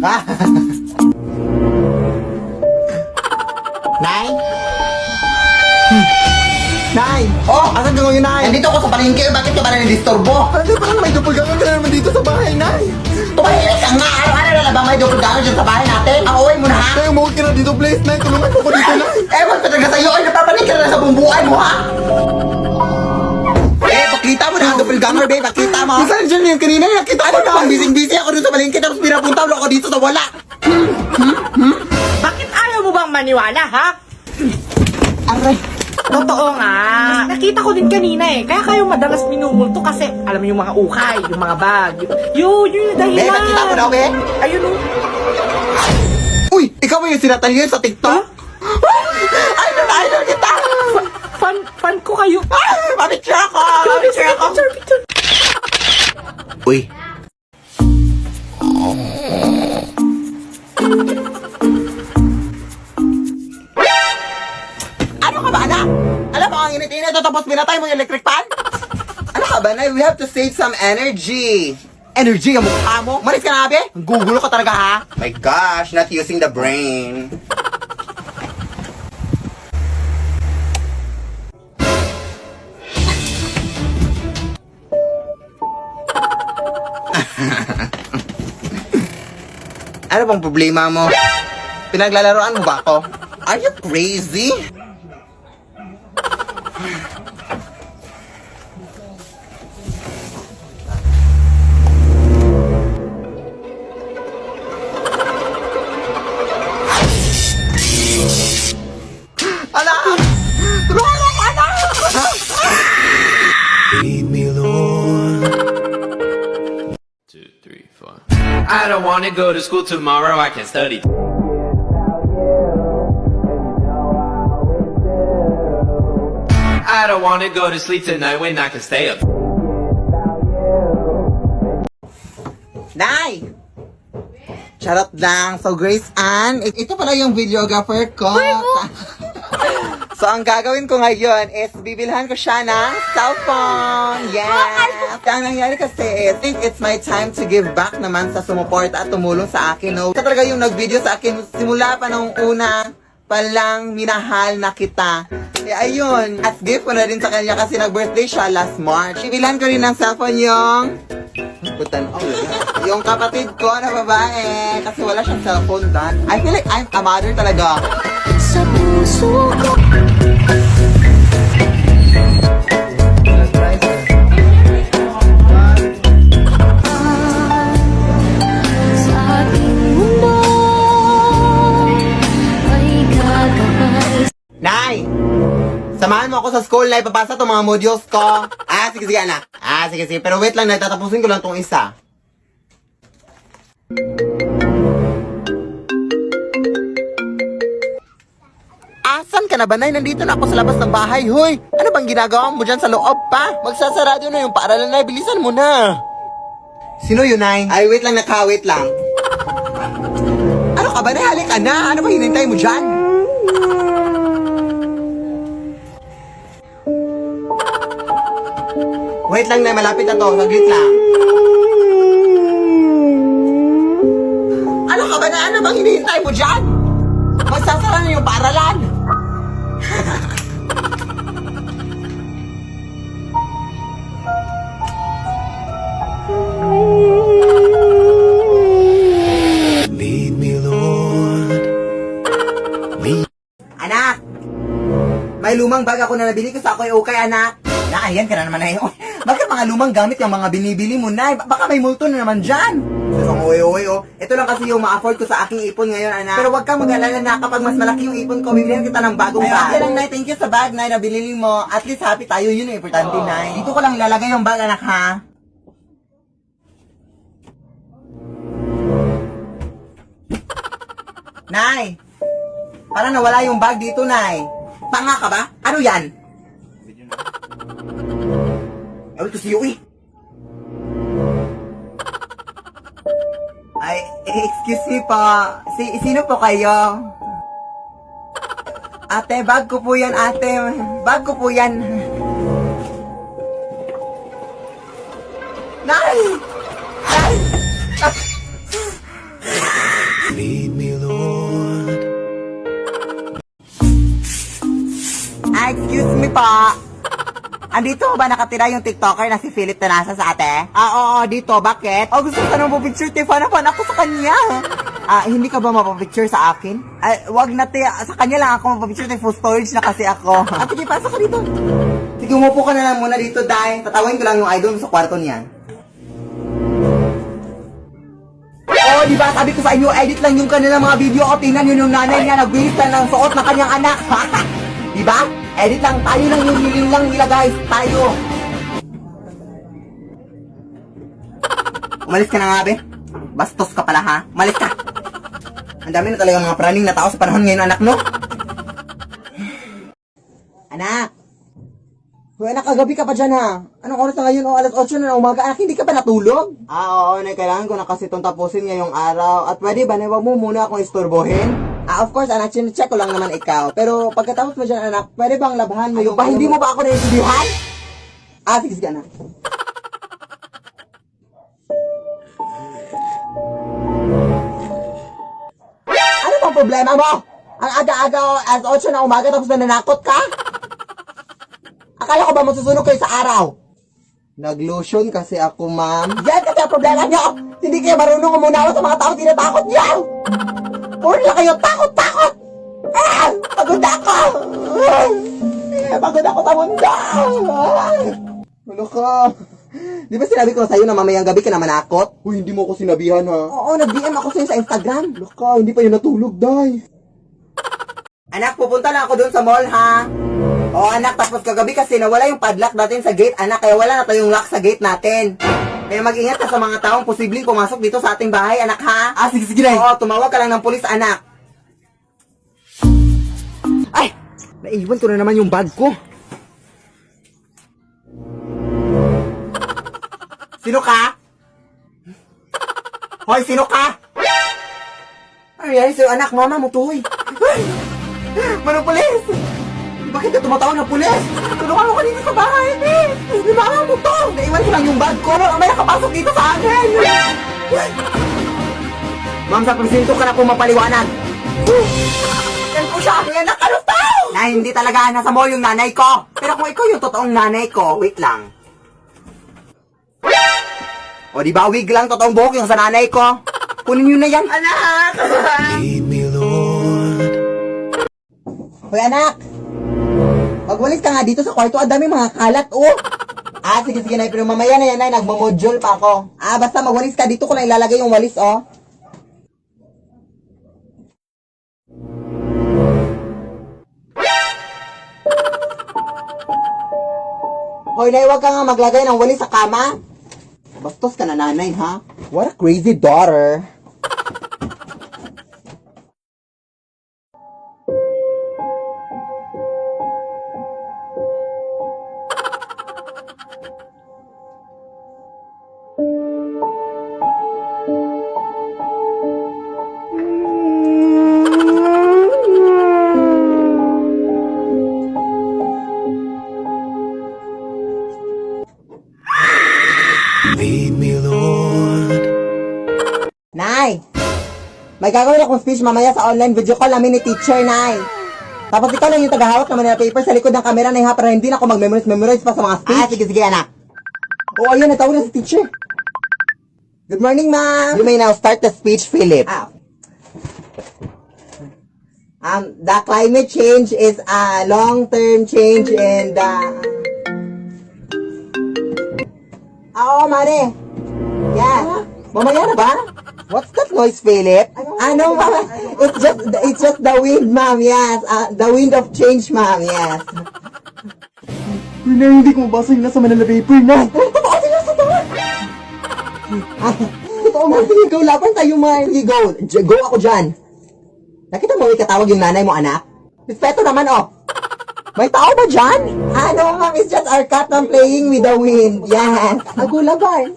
Nay? Nay! Oh! Asan ka ngayon, Nay? Nandito ako sa palengke. Bakit ka ba na disturbo? Ano parang may doppelganger ka na naman dito sa bahay, Nay? Tumahimik ka nga. Araw-araw na lang ba may doppelganger dyan sa bahay natin? Ang uwi mo na ha? Nay, umuwi ka na dito, please, Nay. Tulungan mo ko dito, Nay. Ewan ko talaga sa'yo. Ay, napapanik ka na sa bumbuan mo ha? Pakita mo na ang doppelganger, babe. Pakita mo. Saan dyan yung kanina? Nakita ko Ano na. bang busy-busy ako dun sa palengke tapos pinapunta mo ako dito sa wala. Bakit ayaw mo bang maniwala, ha? Aray. Totoo nga. Nakita ko din kanina eh. Kaya kayo madalas minumulto kasi alam mo yung mga ukay, yung mga bag. Yun yung dahilan. Babe, pakita mo na, okay? Ayun o. Uy, ikaw ba yung sinatalihan sa TikTok? Idol kita! Fan ko kayo. Mapicture ako! Mapicture ako! Picture. Uy. Ano ka ba, anak? Alam mo, ang init-init ito tapos pinatay mo yung electric fan? Ano ka ba, Nay? We have to save some energy. Energy ang mukha mo? Maris ka na, abe? Gugulo ka talaga, ha? My gosh, not using the brain. Ano bang problema mo? Pinaglalaroan mo ba ako? Are you crazy? Anak! Tulungan mo, anak! Lead me, Lord. 2, 3, 4. I don't wanna go to school tomorrow, I can study. I don't wanna go to sleep tonight when I can stay up. Nay! Charot lang. So, Grace Ann, ito pala yung videographer ko. So, ang gagawin ko ngayon is bibilhan ko siya ng cellphone. Yes! Ang nangyari kasi is, I think it's my time to give back naman sa sumuport at tumulong sa akin. No? Ito talaga yung nag-video sa akin simula pa nung una palang minahal na kita. Ayun. At gift ko na rin sa kanya kasi nag-birthday siya last March. Bibilhan ko rin ng cellphone yung yung kapatid ko na babae kasi wala siyang cellphone dan. I feel like I'm a mother talaga. Sa puso ko sa ating mundo ay gagabay. Nay! Samahan mo ako sa school na ipapasa itong mga modules ko. Sige, anak. Sige. Pero wait lang, Nay. Tatapusin ko lang itong isa. Asan ka na ba, Nay? Nandito na ako sa labas ng bahay. Hoy! Ano bang ginagawa mo dyan sa loob pa? Magsasarado na yung paaralan, Nay. Bilisan mo na. Sino yun, Nay? Ay, wait lang, wait lang. Ano ka ba, Nay? Halika na. Ano ba hinintay mo dyan? Wait lang, Nay. Malapit na to. Saglit lang. Ano ka ba na? Ano bang hinihintay mo dyan? Magsasara na yung paaralan. Lead me, Lord. Anak! May lumang bag ako na nabili ko sa Akoy Okay, anak. Ayan ka na naman na yun. Bakit mga lumang gamit yung mga binibili mo, Nay? Baka may multo na naman dyan. Pero uy, ito lang kasi yung ma-afford ko sa aking ipon ngayon, anak. Pero wag kang mag-alala na kapag mas malaki yung ipon ko, bibilihan kita ng bagong bag. Okay lang, Nay. Thank you sa bag, Nay, na binili mo. At least happy tayo. Yun yung importante, Nay. Dito ko lang ilalagay yung bag, anak, ha? Nay! Parang nawala yung bag dito, Nay. Tanga ka ba? Ano yan? Ay, ito si Yui. Ay, excuse me po. Sino po kayo? Ate, bag ko po yan, ate. Bag ko po yan. Nay! Nay! Lead me, Lord. Excuse me pa. Andito ba nakatira yung TikToker na si Philip Tanasa sa ate? Oo, dito. Bakit? Oh, gusto ka nang mapapicture, te. Fan ako sa kanya. Hindi ka ba mapapicture sa akin? Wag na, te. Sa kanya lang ako mapapicture, te. Full storage na kasi ako. Sige, pasok ka dito. Sige, umupo ka na lang muna dito, dahil tatawin ko lang yung idol sa kwarto niyan. Oh, di ba? Sabi ko sa inyo, edit lang yung kanilang mga video. O, tingnan yun yung nanay niya. Nagbilis lang ng suot ng kanyang anak. Di ba? Edit lang. Tayo lang yung niling lang nila, guys. Tayo. Umalis ka na nga, be. Bastos ka pala, ha? Umalis ka. Ang dami na talaga mga praning na tao sa panahon ngayon, anak, no? Anak. Hoy, anak, kagabi ka pa dyan, ha? Anong oras na ngayon? O, alas 8 na ng umaga. Anak, hindi ka pa natulog? Oo, kailangan ko na kasi itong tapusin ngayong araw. At pwede ba, wag mo muna akong istorbohin? Of course, anak, check ko lang naman ikaw. Pero pagkatapos mo dyan, anak, pwede bang labahan mo yung... Ba, hindi mo ba ako naiintindihan? Sige, anak. Ano bang problema mo? Ang aga-aga, alas 8 na umaga, tapos nananakot ka? Akala ko ba masusunog kayo sa araw? Nag-lotion kasi ako, ma'am. Yan kasi ang problema nyo! Hindi kayo marunong umunawa sa mga tao tinatakot nyo! Puro na kayo takot-takot! Pagod ako! Pagod ako sa mundo! Ano ka? Di ba sinabi ko sa'yo na mamayang gabi ka na manakot? Uy, hindi mo ako sinabihan, ha? Oo, nag-DM ako sa'yo sa Instagram. Ano ka? Hindi pa yun natulog, day. Anak, pupunta na ako dun sa mall, ha? Oo, anak, tapos kagabi kasi nawala yung padlock natin sa gate, anak, kaya wala na tayong lock sa gate natin. Kaya mag-ingat ka sa mga taong posibleng pumasok dito sa ating bahay, anak, ha? Sige, Oo, tumawag ka lang ng pulis, anak. Ay! Naiwan ko na naman yung bag ko. Sino ka? Hoy, sino ka? Ano yan sa'yo, anak? Mama mo to, hoy. Manong pulis! Bakit ka tumatawag ng pulis? Tulungan mo kanina sa bahay, eh! Di mama mo to! Naiwan ko lang yung bag ko. May nakapasok dito sa akin! Ma'am, sa presinto ka na po mapaliwanag. Yan po siya! Yan nakalutaw! Na hindi talaga nasa mall yung nanay ko. Pero kung ikaw yung totoong nanay ko, wait lang. O di ba, wig lang, totoong buhok yung sa nanay ko. Kunin nyo na yan, anak! Lead me, Lord. Hoy, anak! Magwalis ka nga dito sa kwarto, ang dami mga kalat, oh! Sige, Nay, pero mamaya na yan, Nay, nagmamodule pa ako. Basta magwalis ka, dito ko lang ilalagay yung walis, oh. Hoy, Nay, wag ka nga maglagay ng walis sa kama. Bastos ka na, nanay, ha? What a crazy daughter. Lead me, Lord. Nay! May gagawin akong speech mamaya sa online video call namin ni teacher, Nay. Tapos ikaw lang yung tagahawak naman ng paper sa likod ng camera, Nay, ha? Para hindi na ako mag-memorize pa sa mga speech. Sige, anak. Oo, ayun, natawag na si teacher. Good morning, ma'am. You may now start the speech, Philip. The climate change is a long-term change in the... Oo, Mare. Yeah. Mamaya na ba? What's that noise, Philip? Ano, mama? It's just the wind, ma'am. Yes. The wind of change, ma'am. Yes. Na hindi ko mabasa yung nasa Manila paper, na. Totoo sila sa tawa. Totoo, ma'am. Sige, go. Laban tayo, ma'am. Sige, go. Go ako dyan. Nakita mo may katawag yung nanay mo, anak? Respeto naman, oh. May tao ba dyan? Ano, ma'am? It's just our cat na playing with the wind. Yes. Ako laban.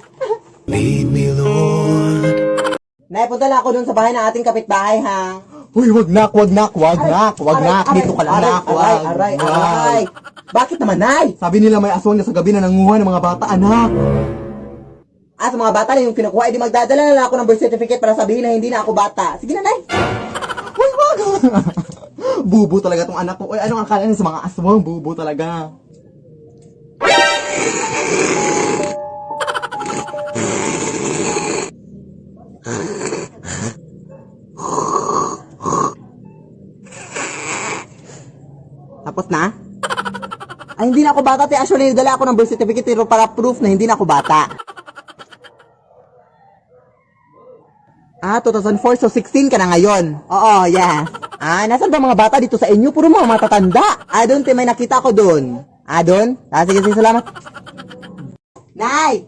Lead me, Lord. Naipunta lang ako dun sa bahay ng ating kapitbahay, ha? Uy, wag nak. Dito ka lang, nak. Aray. Bakit naman, Nay? Sabi nila may aswang na sa gabi na nanguha ng mga bata, anak. Sa mga bata na yung kinukuha, edi magdadala na lang ako ng birth certificate para sabihin na hindi na ako bata. Sige na, Nay. Uy, wag! Bubo talaga tong anak ko. Uy, anong akala niya sa mga aswang? Bubo talaga. Tapos na? Ay, hindi na ako bata, te. Actually, dala ako ng birth certificate pero para proof na hindi na ako bata. 2004, so 16 ka na ngayon. Oo, yes. Nasaan ba mga bata dito sa inyo? Puro mga matatanda. Doon, te, may nakita ko doon. Doon? Sige, salamat. Nay!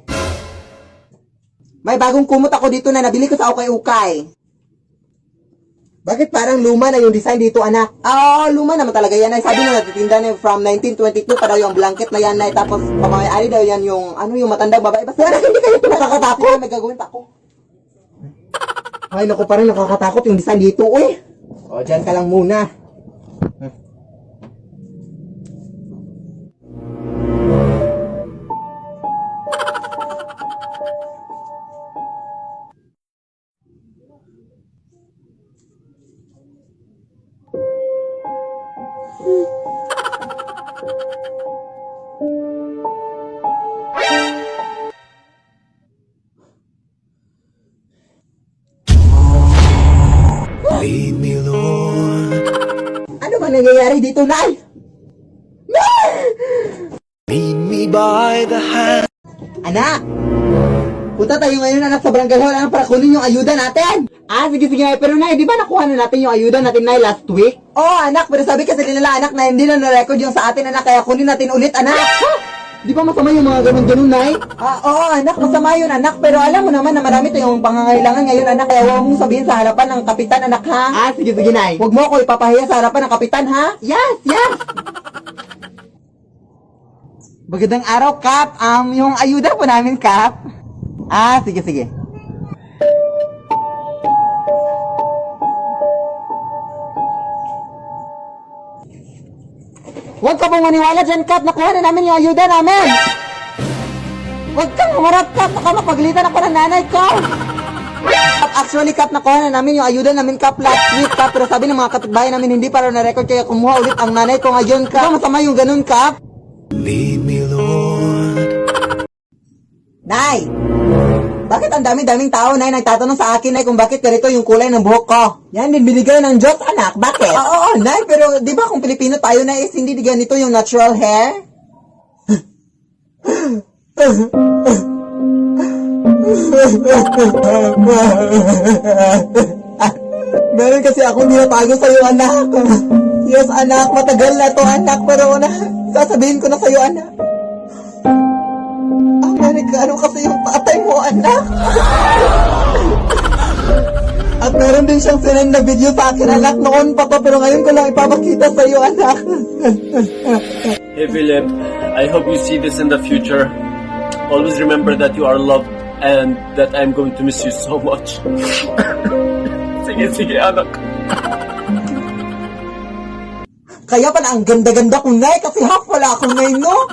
May bagong kumot ako dito na nabili ko sa ukay-ukay. Bakit parang luma na yung design dito, anak? Oo, luma naman talaga yan, Nay. Sabi na natitinda na from 1922 pa daw yung blanket na yan, Nay. Tapos, pamay-ari daw yan yung, yung matandang babae. Basta, hindi kayo nakakatakot. May gagawin pa ako. Ay, naku, parang nakakatakot yung design dito, uy. Dyan ka lang muna. Lead me, Lord. Ano ba nangyayari dito, Nay? Nay! Lead me by the hand. Anak! Punta tayo ngayon, anak, sa barangay hall, anak, para kunin yung ayuda natin! Sige, Nay. Pero, Nay, di ba nakuha na natin yung ayuda natin, Nay, last week? Anak, pero sabi kasi nila, anak, na hindi na na-record yung sa atin, anak, kaya kunin natin ulit, anak! Di ba masama yung mga ganun-ganun, Nay? Oo, anak, masama yun, anak. Pero alam mo naman na marami tayong pangangailangan ngayon, anak. Kaya huwag mong sabihin sa harapan ng kapitan, anak, ha? Sige, Nay. Huwag mo ako ipapahiya sa harapan ng kapitan, ha? Yes! Magandang araw, Kap. Yung ayuda po namin, Kap. Sige. Huwag ka pong maniwala dyan, Kap. Nakuha na namin yung ayuda namin. Huwag kang humarap, Kap. Baka mapagalitan ako ng nanay ko. Actually, Kap, nakuha na namin yung ayuda namin, Kap, last week, Kap. Pero sabi ng mga kapitbahay namin, hindi para na-record, kaya kumuha ulit ang nanay ko ngayon, Kap. Masama yung ganun, Kap. Lead me, Lord. Nay! Bakit ang dami-daming tao, Nay, nagtatanong sa akin, Nay, kung bakit ganito yung kulay ng buhok ko? Yan din binigay ng Diyos, anak. Bakit? Oo, Nay, pero di ba kung Pilipino tayo, Nay, hindi ganito yung natural hair? Meron kasi akong tinatago sa'yo, anak. Yes, anak, matagal na to, anak, pero sasabihin ko na sa'yo, anak. Amerika, ano kasi yung tatay mo, anak? At meron din siyang sinend na video sa akin, anak, noon pa to, pero ngayon ko lang ipapakita sa'yo, anak. Hey Philip, I hope you see this in the future. Always remember that you are loved and that I'm going to miss you so much. Sige, anak. Kaya pala ang ganda-ganda kong Nay, kasi half wala akong Nay, no?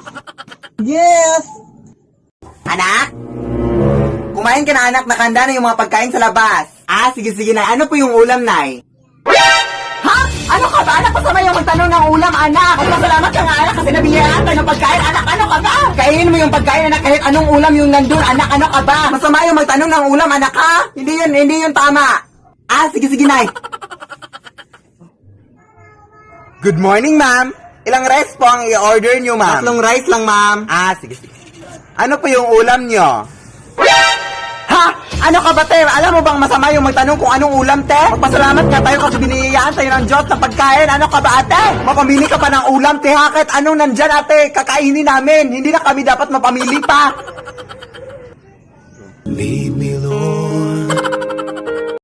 Yes! Anak? Kumain ka na, anak. Nakahanda na yung mga pagkain sa labas. Sige, Nay. Ano po yung ulam, Nay? Ha? Ano ka ba, anak? Masama yung magtanong ng ulam, anak. Salamat ka nga, anak, kasi nabiyaan tayo ng pagkain. Anak, ano ka ba? Kainin mo yung pagkain, anak, kahit anong ulam yung nandun. Anak, ano ka ba? Masama yung magtanong ng ulam, anak, ha? Hindi yun tama. Sige, Nay. Good morning, ma'am. Ilang rice po ang i-order nyo, ma'am? 3 rice lang, ma'am. Sige. Ano po yung ulam nyo? Ha? Ano ka ba, te? Alam mo bang masama yung magtanong kung anong ulam, te? Magpasalamat nga tayo kasi biniyayaan tayo ng Diyos ng pagkain. Ano ka ba, ate? Mapamili ka pa ng ulam, te, ha? Kahit anong nandyan, ate, kakainin namin. Hindi na kami dapat mapamili pa. Lead me, Lord.